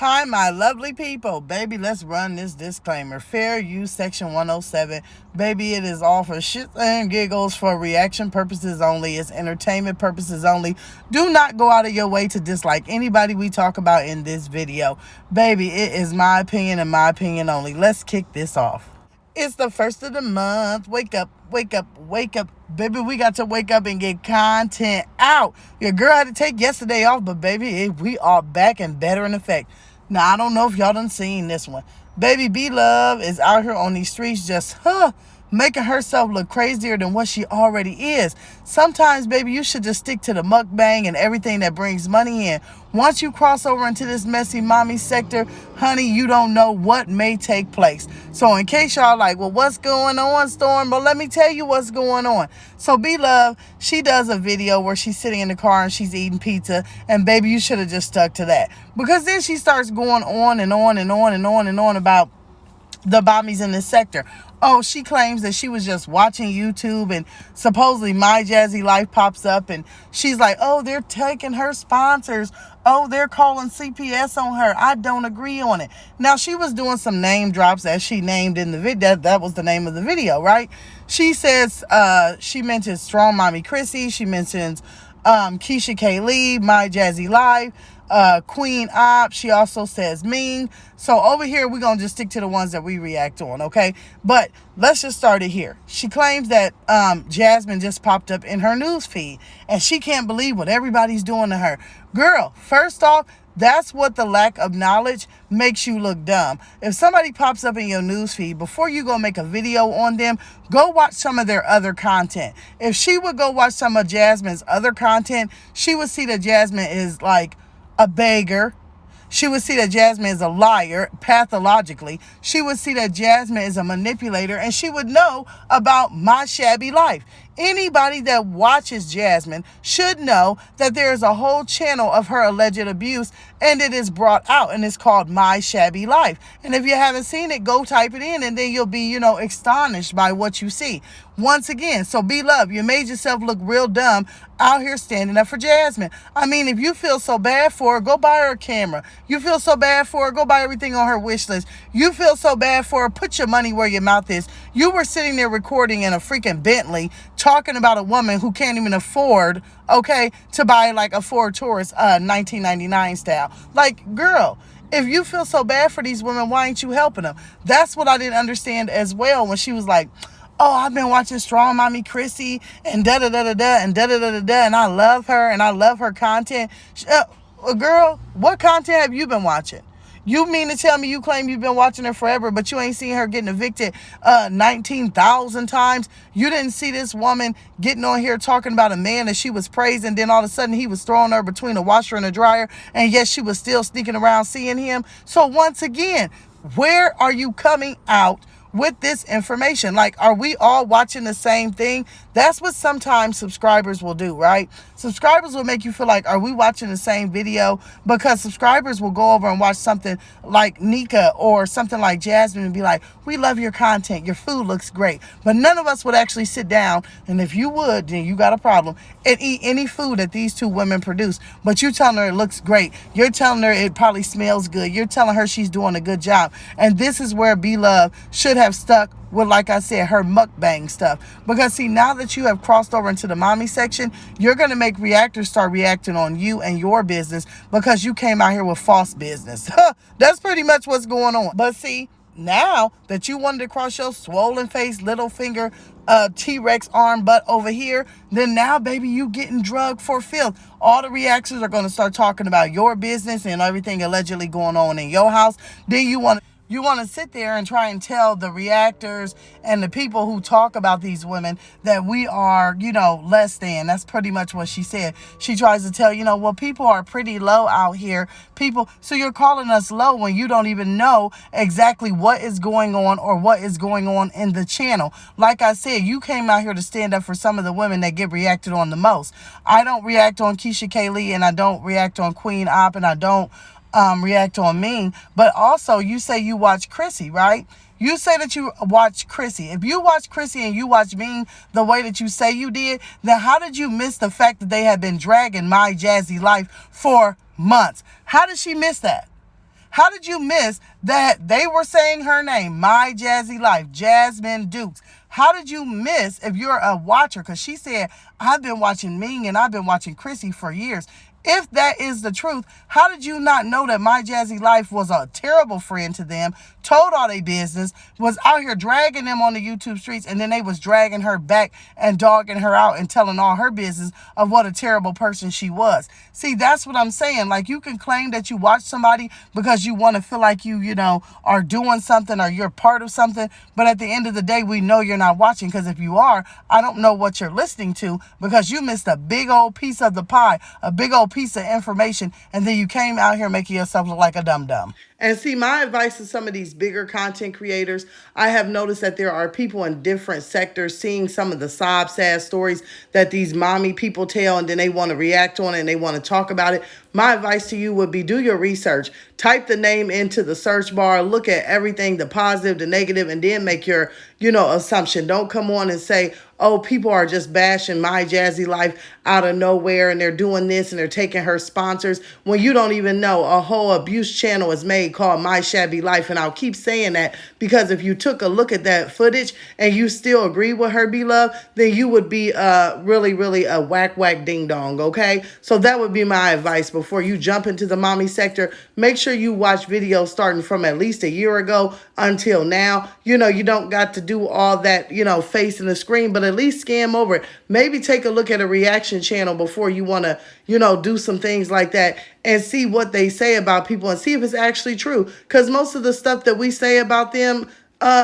Hi, my lovely people. Baby, let's run this disclaimer. Fair use section 107. Baby, it is all for shits and giggles, for reaction purposes only. It's entertainment purposes only. Do not go out of your way to dislike anybody we talk about in this video. Baby, it is my opinion and my opinion only. Let's kick this off. It's the first of the month. Wake up, wake up, wake up. Baby, we got to wake up and get content out. Your girl had to take yesterday off, but baby, we are back and better in effect. Now, I don't know if y'all done seen this one. Baby B-Love is out here on these streets just, making herself look crazier than what she already is. Sometimes, baby, you should just stick to the mukbang and everything that brings money in. Once you cross over into this messy mommy sector, honey, you don't know what may take place. So in case y'all like, well, what's going on, Storm? But let me tell you what's going on. So B-Love, she does a video where she's sitting in the car and she's eating pizza. And baby, you should have just stuck to that. Because then she starts going on and on and on and on and on about the bombies in this sector. Oh, she claims that she was just watching YouTube and supposedly My Jazzy Life pops up and she's like, oh, they're taking her sponsors. Oh, they're calling CPS on her. I don't agree on it. Now, she was doing some name drops as she named in the video. That was the name of the video, right? She says, she mentions Strong Mommy Chrissy. She mentions Keisha K. Lee, My Jazzy Life, Queen Op. She also says Ming. So over here, we're going to just stick to the ones that we react on, okay? But let's just start it here. She claims that Jasmine just popped up in her news feed, and she can't believe what everybody's doing to her. Girl, first off, that's what the lack of knowledge makes you look dumb. If somebody pops up in your news feed, before you go make a video on them, go watch some of their other content. If she would go watch some of Jasmine's other content, she would see that Jasmine is like a beggar. She would see that Jasmine is a liar pathologically. She would see that Jasmine is a manipulator, and she would know about My Shabby Life. Anybody that watches Jasmine should know that there is a whole channel of her alleged abuse, and it is brought out, and it's called My Shabby Life. And if you haven't seen it, go type it in, and then you'll be, astonished by what you see. Once again, so B-Love, you made yourself look real dumb out here standing up for Jasmine. I mean, if you feel so bad for her, go buy her a camera. You feel so bad for her, go buy everything on her wish list. You feel so bad for her, put your money where your mouth is. You were sitting there recording in a freaking Bentley, talking about a woman who can't even afford, to buy like a Ford Taurus 1999 style. Like, girl, if you feel so bad for these women, why ain't you helping them? That's what I didn't understand as well when she was like, oh, I've been watching Strong Mommy Chrissy and da-da-da-da-da and da-da-da-da-da, and I love her and I love her content. Girl, what content have you been watching? You mean to tell me you claim you've been watching her forever, but you ain't seen her getting evicted 19,000 times? You didn't see this woman getting on here talking about a man that she was praising, then all of a sudden he was throwing her between a washer and a dryer, and yet she was still sneaking around seeing him. So once again, where are you coming out with this information? Like, are we all watching the same thing? That's what sometimes subscribers will do, right? Subscribers will make you feel like, are we watching the same video? Because subscribers will go over and watch something like Nika or something like Jasmine and be like, we love your content, your food looks great. But none of us would actually sit down, and if you would, then you got a problem, and eat any food that these two women produce. But you're telling her it looks great. You're telling her it probably smells good. You're telling her she's doing a good job. And this is where B-Love should have stuck with, like I said, her mukbang stuff. Because see, now that you have crossed over into the mommy section, you're going to make reactors start reacting on you and your business because you came out here with false business. That's pretty much what's going on. But see, now that you wanted to cross your swollen face, little finger, T-Rex arm butt over here, then now, baby, you getting drugged for filth. All the reactors are going to start talking about your business and everything allegedly going on in your house. Then you want to sit there and try and tell the reactors and the people who talk about these women that we are, less than. That's pretty much what she said. She tries to tell, well, people are pretty low out here. So you're calling us low when you don't even know exactly what is going on or what is going on in the channel. Like I said, you came out here to stand up for some of the women that get reacted on the most. I don't react on Keisha K. Lee, and I don't react on Queen Op, and I don't react on Ming. But also, you say you watch Chrissy, right? You say that you watch Chrissy. If you watch Chrissy and you watch Ming the way that you say you did, then how did you miss the fact that they have been dragging My Jazzy Life for months? How did she miss that? How did you miss that they were saying her name, My Jazzy Life, Jasmine Dukes? How did you miss, if you're a watcher? Because she said, I've been watching Ming and I've been watching Chrissy for years. If that is the truth, how did you not know that My Jazzy Life was a terrible friend to them, told all their business, was out here dragging them on the YouTube streets, and then they was dragging her back and dogging her out and telling all her business of what a terrible person she was? See, that's what I'm saying. Like, you can claim that you watch somebody because you want to feel like you know, are doing something or you're part of something, but at the end of the day, we know you're not watching, because if you are, I don't know what you're listening to, because you missed a big old piece of the pie, a big old piece of information, and then you came out here making yourself look like a dum-dum. And see, my advice to some of these bigger content creators, I have noticed that there are people in different sectors seeing some of the sad stories that these mommy people tell, and then they want to react on it and they want to talk about it. My advice to you would be, do your research. Type the name into the search bar, look at everything, the positive, the negative, and then make your, assumption. Don't come on and say, oh, people are just bashing My Jazzy Life out of nowhere and they're doing this and they're taking her sponsors, when you don't even know a whole abuse channel is made called My Shabby Life. And I'll keep saying that because if you took a look at that footage and you still agree with her, beloved, then you would be really, really a whack ding dong, okay? So that would be my advice. Before you jump into the mommy sector, make sure you watch videos starting from at least a year ago until now. You don't got to do all that, facing the screen, but at least scan over it. Maybe take a look at a reaction channel before you want to, do some things like that, and see what they say about people and see if it's actually true. Because most of the stuff that we say about them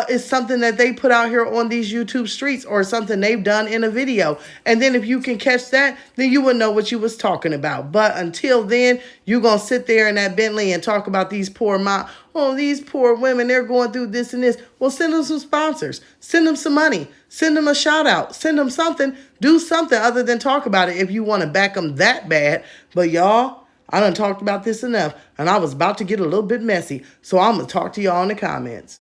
is something that they put out here on these YouTube streets, or something they've done in a video. And then if you can catch that, then you would know what you was talking about. But until then, you're going to sit there in that Bentley and talk about these these poor women, they're going through this and this. Well, send them some sponsors. Send them some money. Send them a shout out. Send them something. Do something other than talk about it if you want to back them that bad. But y'all, I done talked about this enough, and I was about to get a little bit messy. So I'm going to talk to y'all in the comments.